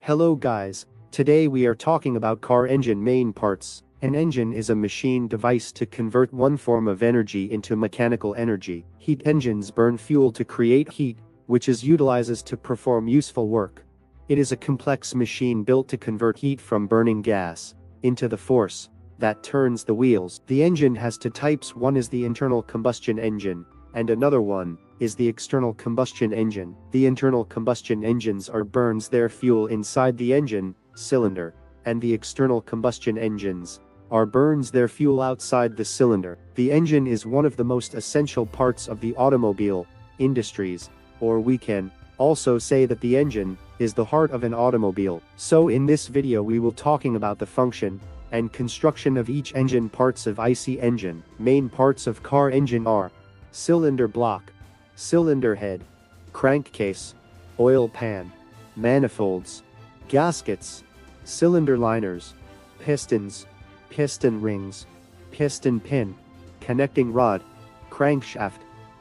Hello guys, today we are talking about car engine main parts. An engine is a machine device to convert one form of energy into mechanical energy. Heat engines burn fuel to create heat, which is utilizes to perform useful work. It is a complex machine built to convert heat from burning gas into the force that turns the wheels. The engine has two types. One is the internal combustion engine, and another one is the external combustion engine. The internal combustion engines burns their fuel inside the engine cylinder, and the external combustion engines burns their fuel outside the cylinder. The engine is one of the most essential parts of the automobile industries, or we can also say that the engine is the heart of an automobile. So in this video we will talking about the function and construction of each engine parts of IC engine. Main parts of car engine are cylinder block, cylinder head, crankcase, oil pan, manifolds, gaskets, cylinder liners, pistons, piston rings, piston pin, connecting rod, crankshaft,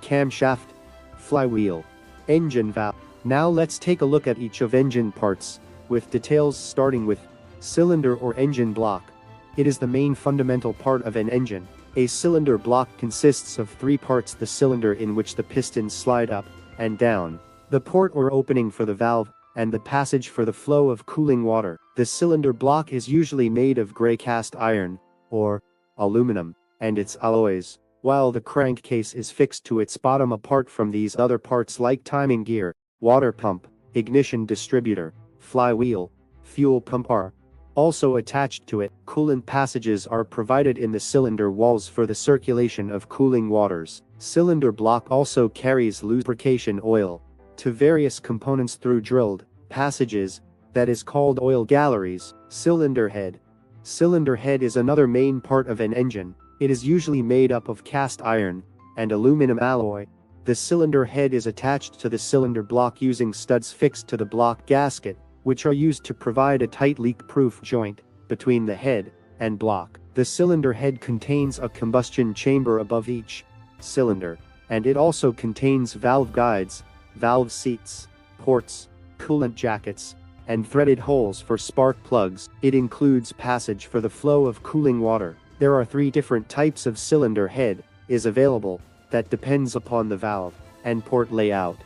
camshaft, flywheel, engine valve. Now let's take a look at each of engine parts, with details starting with cylinder or engine block. It is the main fundamental part of an engine. A cylinder block consists of three parts: the cylinder in which the pistons slide up and down, the port or opening for the valve, and the passage for the flow of cooling water. The cylinder block is usually made of gray cast iron or aluminum and its alloys, while the crankcase is fixed to its bottom. Apart from these, other parts like timing gear, water pump, ignition distributor, flywheel, fuel pump are also attached to it. Coolant passages are provided in the cylinder walls for the circulation of cooling waters. Cylinder block also carries lubrication oil to various components through drilled passages, that is called oil galleries. Cylinder head. Cylinder head is another main part of an engine. It is usually made up of cast iron and aluminum alloy. The cylinder head is attached to the cylinder block using studs fixed to the block gasket, which are used to provide a tight leak-proof joint between the head and block. The cylinder head contains a combustion chamber above each cylinder, and it also contains valve guides, valve seats, ports, coolant jackets, and threaded holes for spark plugs. It includes passage for the flow of cooling water. There are three different types of cylinder head is available that depends upon the valve and port layout: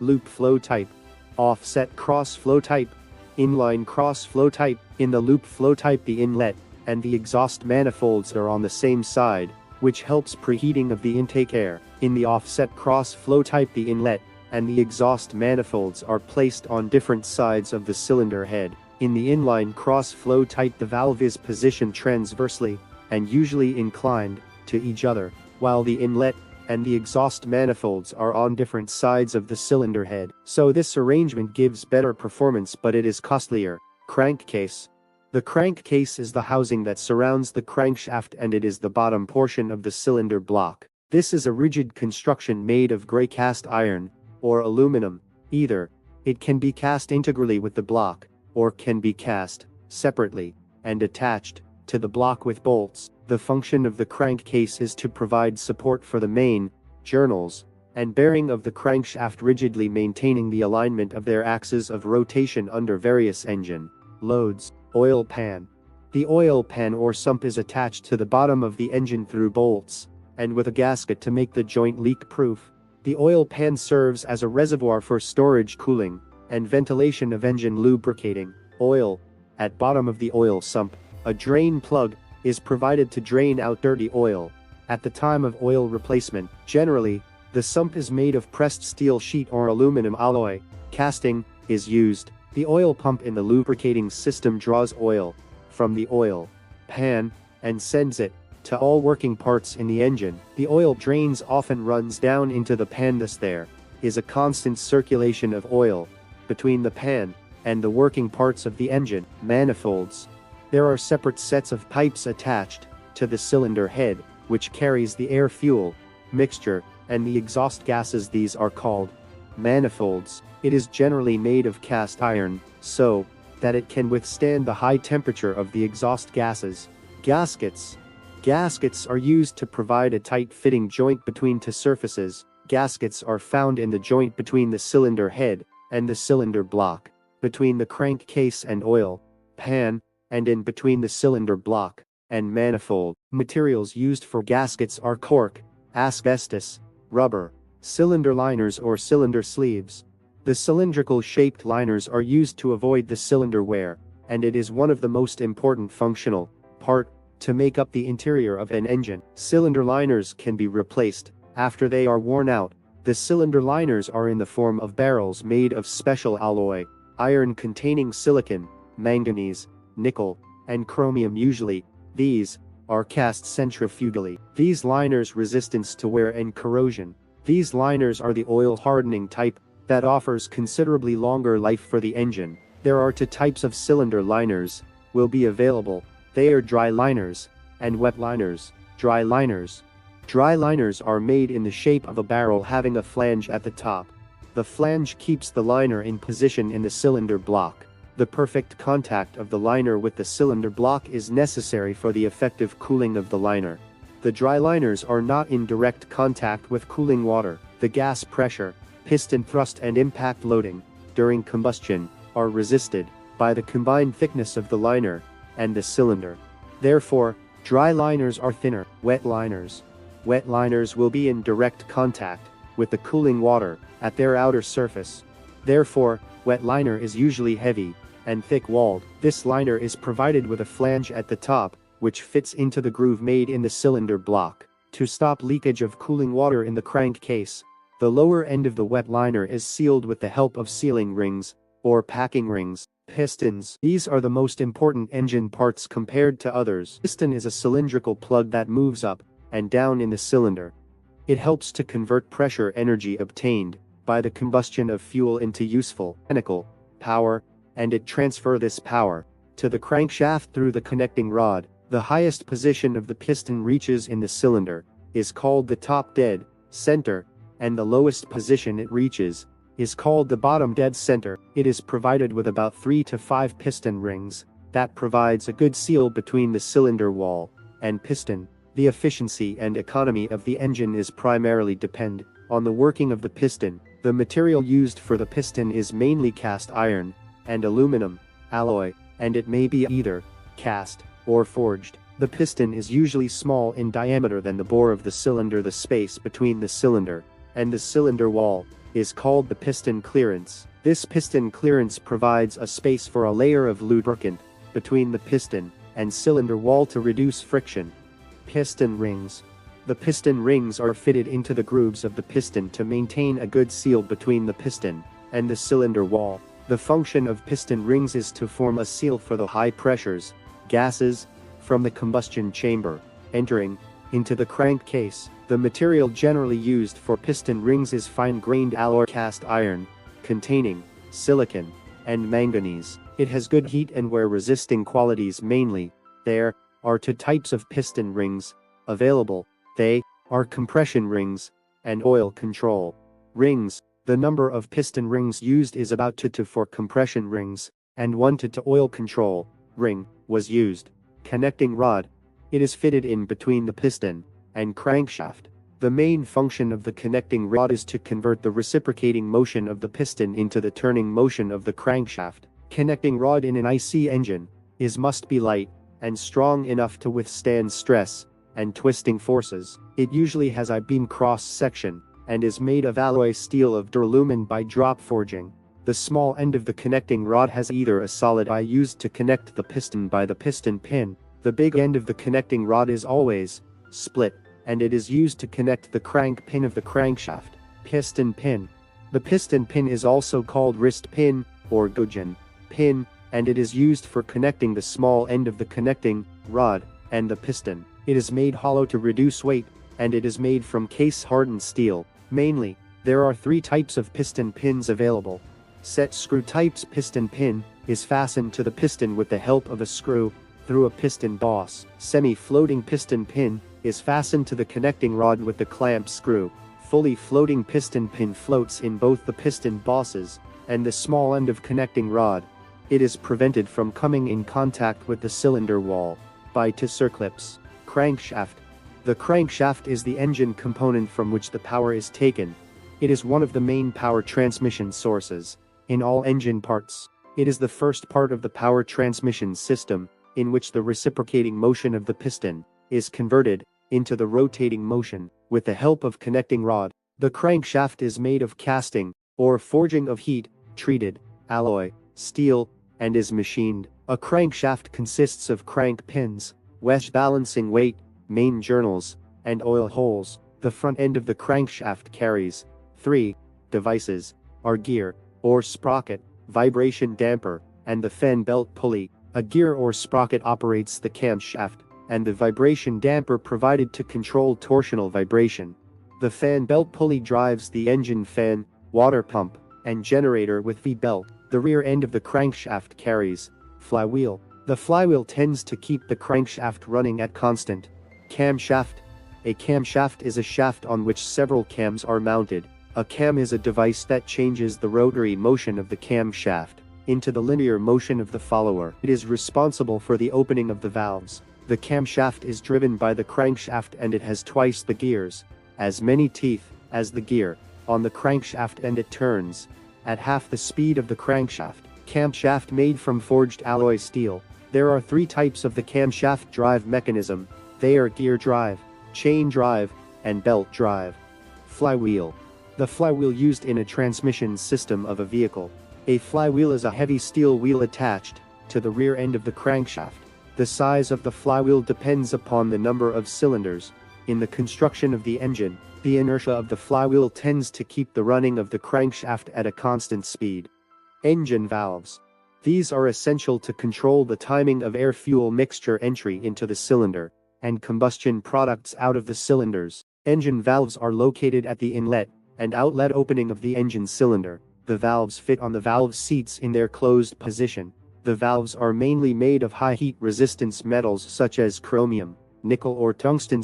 loop flow type, offset cross flow type, inline cross flow type. In the loop flow type, the inlet and the exhaust manifolds are on the same side, which helps preheating of the intake air. In the offset cross flow type, the inlet and the exhaust manifolds are placed on different sides of the cylinder head. In the inline cross flow type, the valve is positioned transversely and usually inclined to each other, while the inlet and the exhaust manifolds are on different sides of the cylinder head. So this arrangement gives better performance, but it is costlier. Crankcase. The crankcase is the housing that surrounds the crankshaft, and it is the bottom portion of the cylinder block. This is a rigid construction made of gray cast iron or aluminum. Either it can be cast integrally with the block, or can be cast separately and attached to the block with bolts. The function of the crankcase is to provide support for the main journals and bearing of the crankshaft, rigidly maintaining the alignment of their axes of rotation under various engine loads. Oil pan. The oil pan or sump is attached to the bottom of the engine through bolts and with a gasket to make the joint leak-proof. The oil pan serves as a reservoir for storage, cooling, and ventilation of engine lubricating oil. At bottom of the oil sump, a drain plug is provided to drain out dirty oil at the time of oil replacement. Generally, the sump is made of pressed steel sheet or aluminum alloy. Casting is used. The oil pump in the lubricating system draws oil from the oil pan and sends it to all working parts in the engine. The oil drains often runs down into the pan, thus there is a constant circulation of oil between the pan and the working parts of the engine. Manifolds. There are separate sets of pipes attached to the cylinder head, which carries the air fuel mixture and the exhaust gases. These are called manifolds. It is generally made of cast iron, so that it can withstand the high temperature of the exhaust gases. Gaskets. Gaskets are used to provide a tight fitting joint between two surfaces. Gaskets are found in the joint between the cylinder head and the cylinder block. between the crankcase and oil pan, and in between the cylinder block and manifold. Materials used for gaskets are cork, asbestos, rubber, cylinder liners or cylinder sleeves. The cylindrical shaped liners are used to avoid the cylinder wear, and it is one of the most important functional part to make up the interior of an engine. Cylinder liners can be replaced after they are worn out. The cylinder liners are in the form of barrels made of special alloy, iron containing silicon, manganese, nickel, and chromium. Usually, these are cast centrifugally. These liners resistance to wear and corrosion. These liners are the oil hardening type that offers considerably longer life for the engine. There are two types of cylinder liners will be available. They are dry liners and wet liners. Dry liners. Dry liners are made in the shape of a barrel having a flange at the top. The flange keeps the liner in position in the cylinder block. The perfect contact of the liner with the cylinder block is necessary for the effective cooling of the liner. The dry liners are not in direct contact with cooling water. The gas pressure, piston thrust and impact loading during combustion are resisted by the combined thickness of the liner and the cylinder. Therefore, dry liners are thinner. Wet liners. Wet liners will be in direct contact with the cooling water at their outer surface. Therefore, wet liner is usually heavy and thick-walled. This liner is provided with a flange at the top, which fits into the groove made in the cylinder block to stop leakage of cooling water in the crankcase. The lower end of the wet liner is sealed with the help of sealing rings or packing rings. Pistons. These are the most important engine parts compared to others. Piston is a cylindrical plug that moves up and down in the cylinder. It helps to convert pressure energy obtained by the combustion of fuel into useful mechanical power, and it transfers this power to the crankshaft through the connecting rod. The highest position of the piston reaches in the cylinder is called the top dead center, and the lowest position it reaches is called the bottom dead center. It is provided with about 3 to 5 piston rings that provides a good seal between the cylinder wall and piston. The efficiency and economy of the engine is primarily depend on the working of the piston. The material used for the piston is mainly cast iron and aluminum alloy, and it may be either cast or forged. The piston is usually small in diameter than the bore of the cylinder. The space between the cylinder and the cylinder wall is called the piston clearance. This piston clearance provides a space for a layer of lubricant between the piston and cylinder wall to reduce friction. Piston rings. The piston rings are fitted into the grooves of the piston to maintain a good seal between the piston and the cylinder wall. The function of piston rings is to form a seal for the high pressures, gases, from the combustion chamber, entering into the crankcase. The material generally used for piston rings is fine-grained alloy cast iron, containing silicon and manganese. It has good heat and wear-resisting qualities. Mainly, there are two types of piston rings available. They are compression rings and oil control rings. The number of piston rings used is about 2 to 4 compression rings, and 1 to 2 oil control ring was used. Connecting rod. It is fitted in between the piston and crankshaft. The main function of the connecting rod is to convert the reciprocating motion of the piston into the turning motion of the crankshaft. Connecting rod in an IC engine must be light and strong enough to withstand stress and twisting forces. It usually has I-beam cross-section and is made of alloy steel of duralumin by drop forging. The small end of the connecting rod has either a solid eye used to connect the piston by the piston pin. The big end of the connecting rod is always split, and it is used to connect the crank pin of the crankshaft. Piston pin. The piston pin is also called wrist pin or gudgeon pin, and it is used for connecting the small end of the connecting rod and the piston. It is made hollow to reduce weight, and it is made from case-hardened steel. Mainly, there are 3 types of piston pins available. Set screw types piston pin is fastened to the piston with the help of a screw through a piston boss. Semi-floating piston pin is fastened to the connecting rod with the clamp screw. Fully floating piston pin floats in both the piston bosses and the small end of connecting rod. It is prevented from coming in contact with the cylinder wall by 2 circlips. Crankshaft. The crankshaft is the engine component from which the power is taken. It is one of the main power transmission sources in all engine parts. It is the first part of the power transmission system, in which the reciprocating motion of the piston is converted into the rotating motion with the help of connecting rod. The crankshaft is made of casting, or forging of heat-treated alloy, steel, and is machined. A crankshaft consists of crank pins, wedge balancing weight, main journals, and oil holes. The front end of the crankshaft carries 3 devices: our gear, or sprocket, vibration damper, and the fan belt pulley. A gear or sprocket operates the camshaft, and the vibration damper provided to control torsional vibration. The fan belt pulley drives the engine fan, water pump, and generator with V-belt. The rear end of the crankshaft carries flywheel. The flywheel tends to keep the crankshaft running at constant. Camshaft. A camshaft is a shaft on which several cams are mounted. A cam is a device that changes the rotary motion of the camshaft into the linear motion of the follower. It is responsible for the opening of the valves. The camshaft is driven by the crankshaft and it has twice the gears, as many teeth, as the gear on the crankshaft, and it turns at half the speed of the crankshaft. Camshaft made from forged alloy steel. There are 3 types of the camshaft drive mechanism. They are gear drive, chain drive, and belt drive. Flywheel. The flywheel used in a transmission system of a vehicle. A flywheel is a heavy steel wheel attached to the rear end of the crankshaft. The size of the flywheel depends upon the number of cylinders. In the construction of the engine, the inertia of the flywheel tends to keep the running of the crankshaft at a constant speed. Engine valves. These are essential to control the timing of air-fuel mixture entry into the cylinder and combustion products out of the cylinders. Engine valves are located at the inlet and outlet opening of the engine cylinder. The valves fit on the valve seats in their closed position. The valves are mainly made of high heat resistance metals such as chromium, nickel or tungsten.